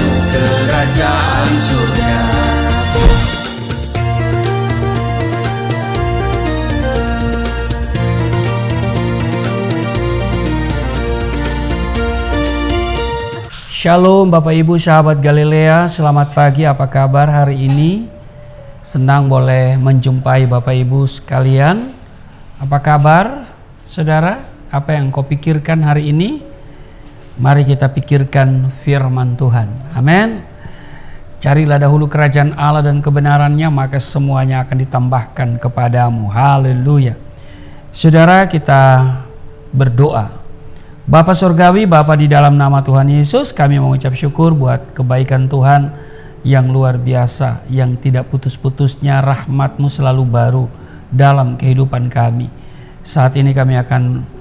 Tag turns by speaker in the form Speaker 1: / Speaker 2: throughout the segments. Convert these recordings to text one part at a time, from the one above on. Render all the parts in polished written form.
Speaker 1: masuk kerajaan surga.
Speaker 2: Shalom Bapak Ibu sahabat Galilea, selamat pagi, apa kabar hari ini? Senang boleh menjumpai Bapak Ibu sekalian. Apa kabar saudara? Apa yang kau pikirkan hari ini? Mari kita pikirkan firman Tuhan. Amin. Carilah dahulu kerajaan Allah dan kebenarannya, maka semuanya akan ditambahkan kepadamu. Haleluya. Saudara, kita berdoa. Bapa Surgawi, Bapa di dalam nama Tuhan Yesus, kami mengucap syukur buat kebaikan Tuhan yang luar biasa, yang tidak putus-putusnya rahmat-Mu selalu baru dalam kehidupan kami. Saat ini kami akan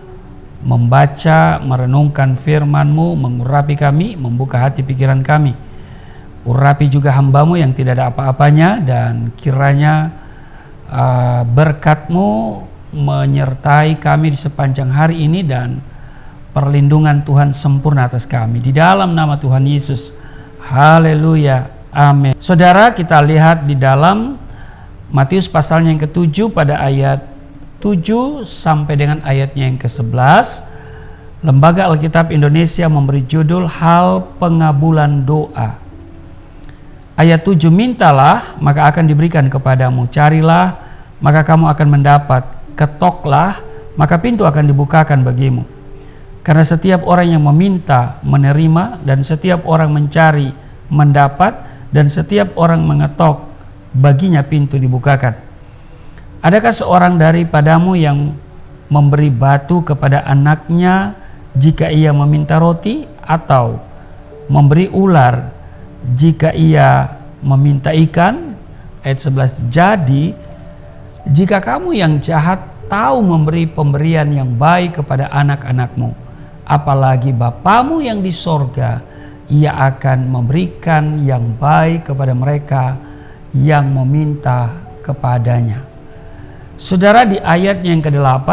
Speaker 2: membaca, merenungkan firman-Mu, mengurapi kami, membuka hati pikiran kami. Urapi juga hamba-Mu yang tidak ada apa-apanya, dan kiranya berkat-Mu menyertai kami di sepanjang hari ini, dan perlindungan Tuhan sempurna atas kami. Di dalam nama Tuhan Yesus. Haleluya. Amin. Saudara, kita lihat di dalam Matius pasalnya yang ke-7 pada ayat 7 sampai dengan ayatnya yang ke-11. Lembaga Alkitab Indonesia memberi judul Hal Pengabulan Doa. Ayat 7, mintalah maka akan diberikan kepadamu, carilah maka kamu akan mendapat, ketoklah maka pintu akan dibukakan bagimu. Karena setiap orang yang meminta menerima, dan setiap orang mencari mendapat, dan setiap orang mengetok baginya pintu dibukakan. Adakah seorang daripadamu yang memberi batu kepada anaknya jika ia meminta roti, atau memberi ular jika ia meminta ikan? Ayat 11, jadi jika kamu yang jahat tahu memberi pemberian yang baik kepada anak-anakmu, apalagi Bapamu yang di sorga, ia akan memberikan yang baik kepada mereka yang meminta kepadanya. Saudara, di ayatnya yang ke-8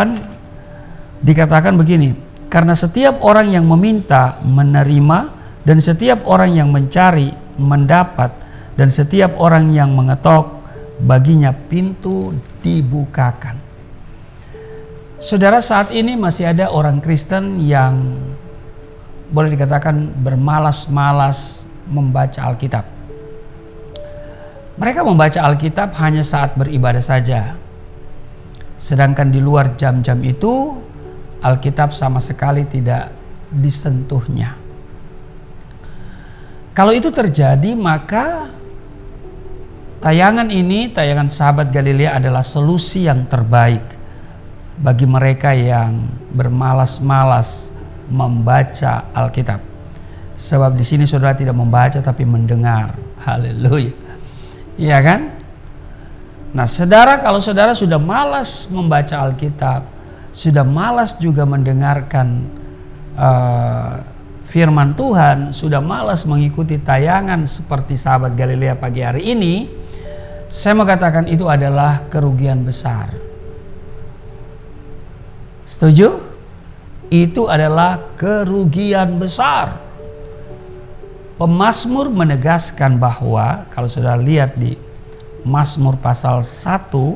Speaker 2: dikatakan begini, karena setiap orang yang meminta menerima, dan setiap orang yang mencari mendapat, dan setiap orang yang mengetok baginya pintu dibukakan. Saudara, saat ini masih ada orang Kristen yang boleh dikatakan bermalas-malas membaca Alkitab. Mereka membaca Alkitab hanya saat beribadah saja. Sedangkan di luar jam-jam itu, Alkitab sama sekali tidak disentuhnya. Kalau itu terjadi, maka tayangan ini, tayangan Sahabat Galilea, adalah solusi yang terbaik bagi mereka yang bermalas-malas membaca Alkitab. Sebab di sini saudara tidak membaca tapi mendengar. Haleluya. Iya kan? Nah, saudara, kalau saudara sudah malas membaca Alkitab, sudah malas juga mendengarkan firman Tuhan, sudah malas mengikuti tayangan seperti Sahabat Galilea pagi hari ini, saya mau katakan itu adalah kerugian besar. Setuju? Itu adalah kerugian besar. Pemazmur menegaskan bahwa, kalau sudah lihat di Mazmur pasal 1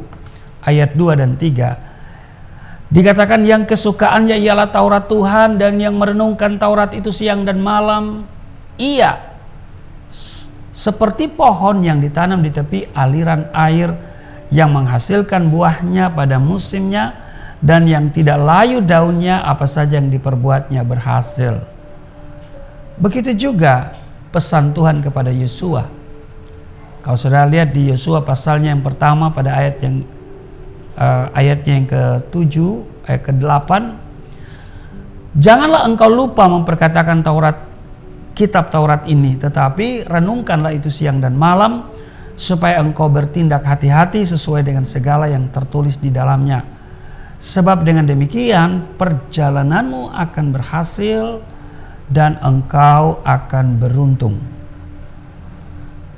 Speaker 2: ayat 2 dan 3, dikatakan yang kesukaannya ialah Taurat Tuhan, dan yang merenungkan Taurat itu siang dan malam. Ia seperti pohon yang ditanam di tepi aliran air, yang menghasilkan buahnya pada musimnya, dan yang tidak layu daunnya, apa saja yang diperbuatnya berhasil. Begitu juga pesan Tuhan kepada Yosua. Kalau saudara lihat di Yosua pasalnya yang pertama pada ayatnya yang ke-7, ayat ke-8, janganlah engkau lupa memperkatakan kitab Taurat ini, tetapi renungkanlah itu siang dan malam, supaya engkau bertindak hati-hati sesuai dengan segala yang tertulis di dalamnya. Sebab dengan demikian perjalananmu akan berhasil dan engkau akan beruntung.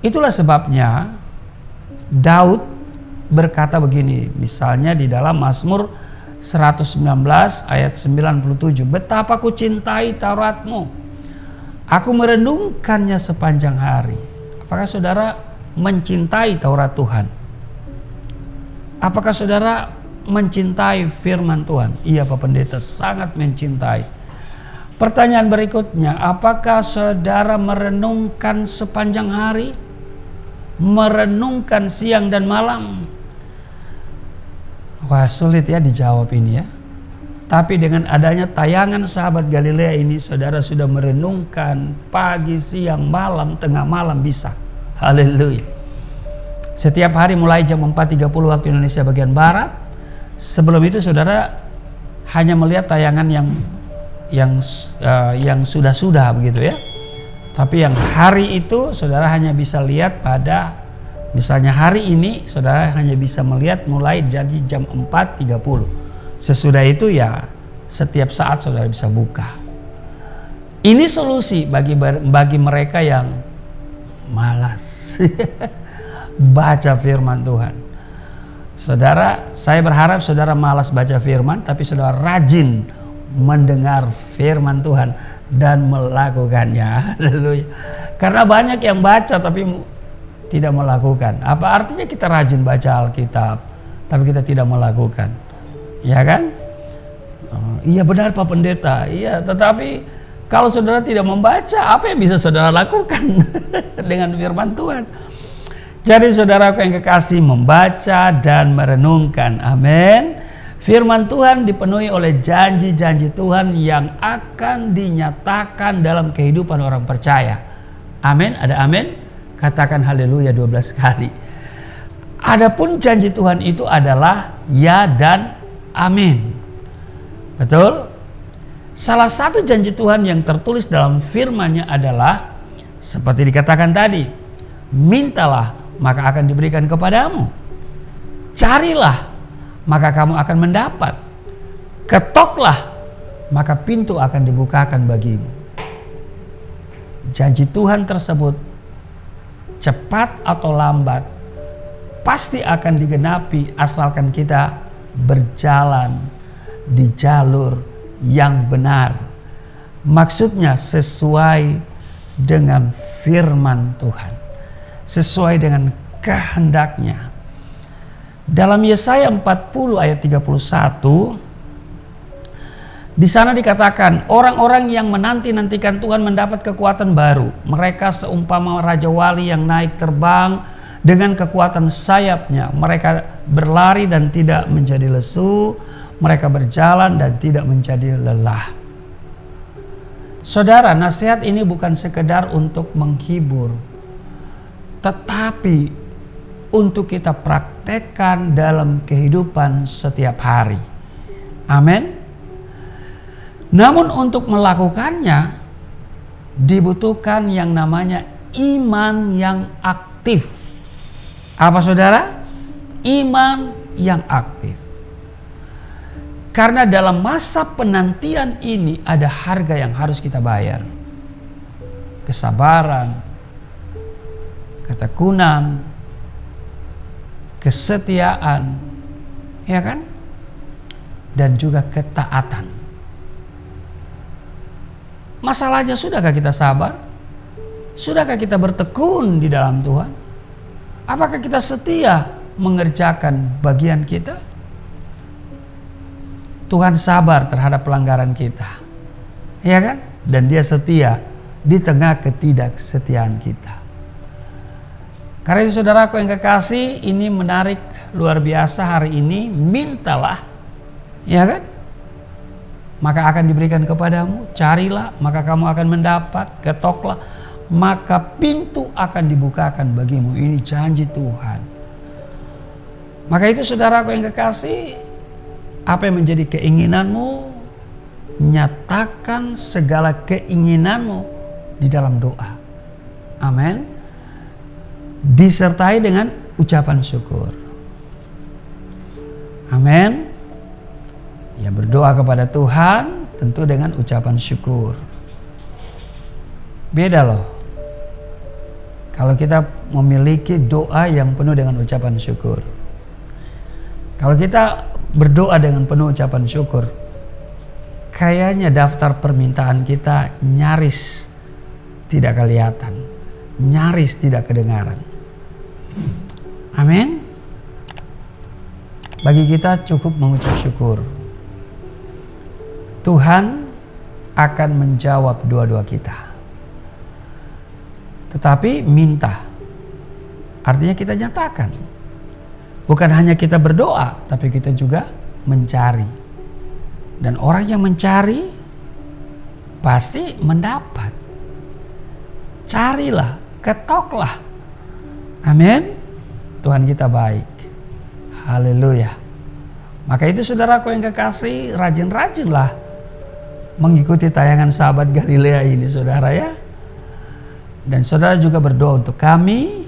Speaker 2: Itulah sebabnya Daud berkata begini, misalnya di dalam Mazmur 119 ayat 97, betapa ku cintai Tauratmu, Aku merenungkannya sepanjang hari. Apakah saudara mencintai Taurat Tuhan? Apakah saudara mencintai firman Tuhan? Iya Pak Pendeta, sangat mencintai. Pertanyaan berikutnya, apakah saudara merenungkan sepanjang hari? Merenungkan siang dan malam? Wah, sulit ya dijawab ini ya. Tapi dengan adanya tayangan Sahabat Galilea ini, saudara sudah merenungkan pagi, siang, malam, tengah malam bisa. Haleluya. Setiap hari mulai jam 4.30 waktu Indonesia bagian Barat. Sebelum itu saudara hanya melihat tayangan yang sudah begitu ya. Tapi yang hari itu saudara hanya bisa lihat pada, misalnya hari ini saudara hanya bisa melihat mulai jadi jam 4.30. Sesudah itu ya setiap saat saudara bisa buka. Ini solusi bagi mereka yang malas baca firman Tuhan. Saudara, saya berharap saudara malas baca firman, tapi saudara rajin mendengar firman Tuhan dan melakukannya. Haleluya. Karena banyak yang baca tapi tidak melakukan. Apa artinya kita rajin baca Alkitab tapi kita tidak melakukan? Ya kan? Iya benar Pak Pendeta. Iya, tetapi kalau saudara tidak membaca, apa yang bisa saudara lakukan dengan firman Tuhan? Jadi saudaraku yang kekasih, membaca dan merenungkan. Amin. Firman Tuhan dipenuhi oleh janji-janji Tuhan yang akan dinyatakan dalam kehidupan orang percaya. Amin. Ada amin? Katakan haleluya 12 kali. Adapun janji Tuhan itu adalah ya dan amin. Betul? Salah satu janji Tuhan yang tertulis dalam firman-Nya adalah seperti dikatakan tadi, mintalah maka akan diberikan kepadamu. Carilah maka kamu akan mendapat. Ketoklah maka pintu akan dibukakan bagimu. Janji Tuhan tersebut cepat atau lambat pasti akan digenapi asalkan kita berjalan di jalur yang benar. Maksudnya sesuai dengan firman Tuhan, sesuai dengan kehendaknya. Dalam Yesaya 40 ayat 31, di sana dikatakan orang-orang yang menanti-nantikan Tuhan mendapat kekuatan baru. Mereka seumpama raja wali yang naik terbang dengan kekuatan sayapnya. Mereka berlari dan tidak menjadi lesu. Mereka berjalan dan tidak menjadi lelah. Saudara, nasihat ini bukan sekedar untuk menghibur, tetapi untuk kita praktekkan dalam kehidupan setiap hari. Amin. Namun untuk melakukannya dibutuhkan yang namanya iman yang aktif. Apa saudara? Iman yang aktif. Karena dalam masa penantian ini ada harga yang harus kita bayar. Kesabaran, ketekunan, kesetiaan, ya kan? Dan juga ketaatan. Masalahnya, sudahkah kita sabar? Sudahkah kita bertekun di dalam Tuhan? Apakah kita setia mengerjakan bagian kita? Tuhan sabar terhadap pelanggaran kita, ya kan? Dan Dia setia di tengah ketidaksetiaan kita. Karena itu saudaraku yang kekasih, ini menarik luar biasa hari ini. Mintalah, ya kan? Maka akan diberikan kepadamu. Carilah, maka kamu akan mendapat. Ketoklah, maka pintu akan dibukakan bagimu. Ini janji Tuhan. Maka itu saudaraku yang kekasih, apa yang menjadi keinginanmu, nyatakan segala keinginanmu di dalam doa. Amin. Disertai dengan ucapan syukur. Amin. Ya, berdoa kepada Tuhan tentu dengan ucapan syukur. Beda loh. Kalau kita memiliki doa yang penuh dengan ucapan syukur. Kalau kita berdoa dengan penuh ucapan syukur, kayaknya daftar permintaan kita nyaris tidak kelihatan, nyaris tidak kedengaran. Amin. Bagi kita cukup mengucap syukur. Tuhan akan menjawab doa-doa kita. Tetapi minta, artinya kita nyatakan. Bukan hanya kita berdoa, tapi kita juga mencari. Dan orang yang mencari pasti mendapat. Carilah, ketoklah. Amin. Tuhan kita baik. Haleluya. Maka itu saudaraku yang kekasih, rajin-rajinlah mengikuti tayangan Sahabat Galilea ini, saudara ya. Dan saudara juga berdoa untuk kami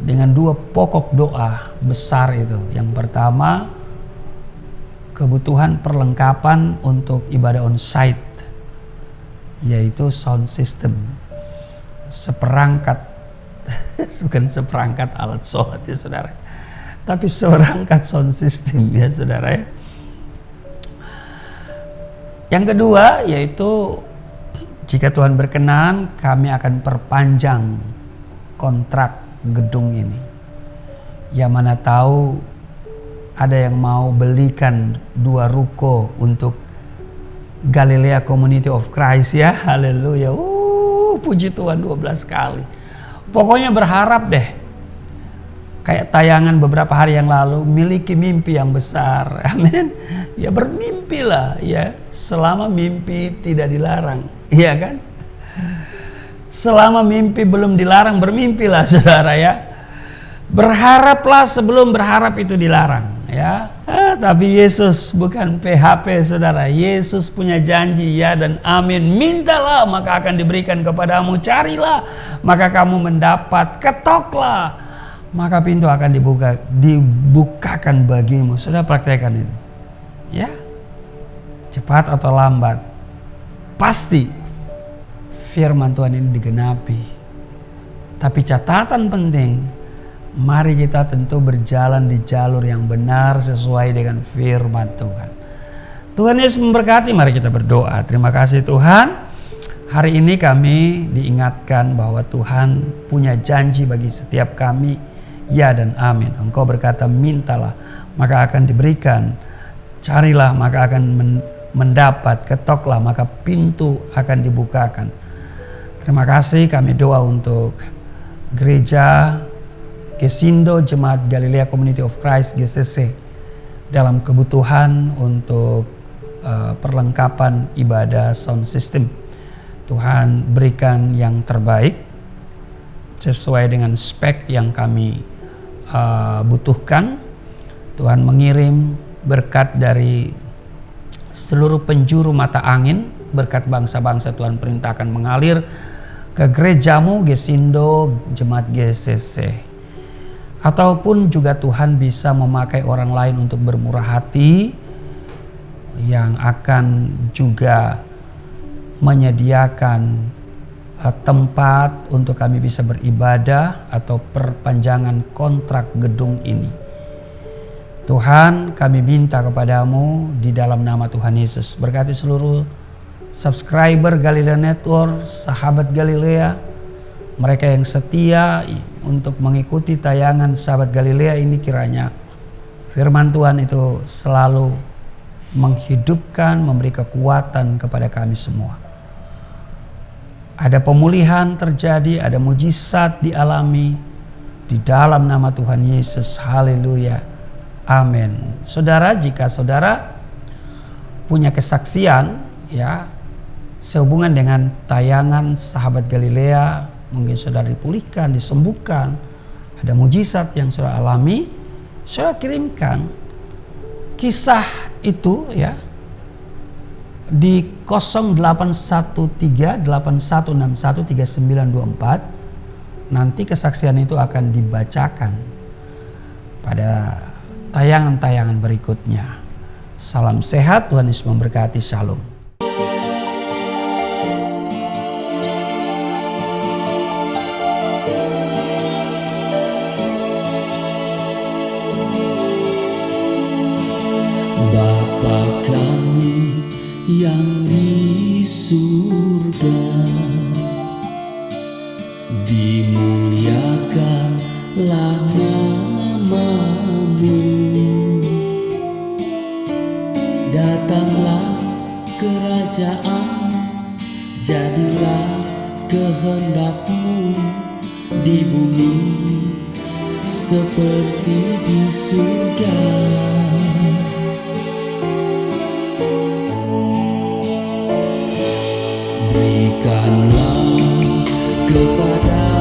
Speaker 2: dengan 2 pokok doa besar itu. Yang pertama, kebutuhan perlengkapan untuk ibadah on-site, yaitu sound system. Seperangkat, bukan seperangkat alat sholat ya saudara, tapi seperangkat sound system ya saudara ya. Yang kedua yaitu jika Tuhan berkenan kami akan perpanjang kontrak gedung ini. Yang mana tahu ada yang mau belikan 2 ruko untuk Galilea Community of Christ ya. Haleluya. Puji Tuhan 12 kali. Pokoknya berharap deh. Kayak tayangan beberapa hari yang lalu, miliki mimpi yang besar. Amin. Ya bermimpilah ya, selama mimpi tidak dilarang. Iya kan? Selama mimpi belum dilarang, bermimpilah saudara ya. Berharaplah sebelum berharap itu dilarang ya. Tapi Yesus bukan PHP saudara. Yesus punya janji ya dan amin. Mintalah maka akan diberikan kepadamu. Carilah maka kamu mendapat. Ketoklah maka pintu akan dibukakan bagimu. Sudah praktekkan itu. Ya. Cepat atau lambat, pasti firman Tuhan ini digenapi. Tapi catatan penting, mari kita tentu berjalan di jalur yang benar sesuai dengan firman Tuhan. Tuhan Yesus memberkati, mari kita berdoa. Terima kasih Tuhan. Hari ini kami diingatkan bahwa Tuhan punya janji bagi setiap kami. Ya dan amin. Engkau berkata mintalah maka akan diberikan. Carilah maka akan mendapat. Ketoklah maka pintu akan dibukakan. Terima kasih, kami doa untuk gereja Gesindo Jemaat Galilea Community of Christ GCC dalam kebutuhan untuk perlengkapan ibadah sound system. Tuhan berikan yang terbaik sesuai dengan spek yang kami butuhkan. Tuhan mengirim berkat dari seluruh penjuru mata angin, berkat bangsa-bangsa Tuhan perintahkan mengalir ke gerejamu Gesindo Jemaat GCC. Ataupun juga Tuhan bisa memakai orang lain untuk bermurah hati yang akan juga menyediakan tempat untuk kami bisa beribadah atau perpanjangan kontrak gedung ini. Tuhan, kami minta kepadamu di dalam nama Tuhan Yesus, berkati seluruh subscriber Galilea Network, sahabat Galilea, mereka yang setia untuk mengikuti tayangan sahabat Galilea ini, kiranya firman Tuhan itu selalu menghidupkan, memberi kekuatan kepada kami semua. Ada pemulihan terjadi, ada mujizat dialami di dalam nama Tuhan Yesus. Haleluya. Amin. Saudara, jika saudara punya kesaksian ya sehubungan dengan tayangan sahabat Galilea, mungkin saudara dipulihkan, disembuhkan, ada mujizat yang saudara alami, saudara kirimkan kisah itu ya di 0813-8161-3924. Nanti kesaksian itu akan dibacakan pada tayangan-tayangan berikutnya. Salam sehat, Tuhan Yesus memberkati. Shalom.
Speaker 1: Bapa kami yang di surga, muliakanlah namamu. Datanglah kerajaan, jadilah kehendakmu di bumi seperti di surga. Berikanlah kepada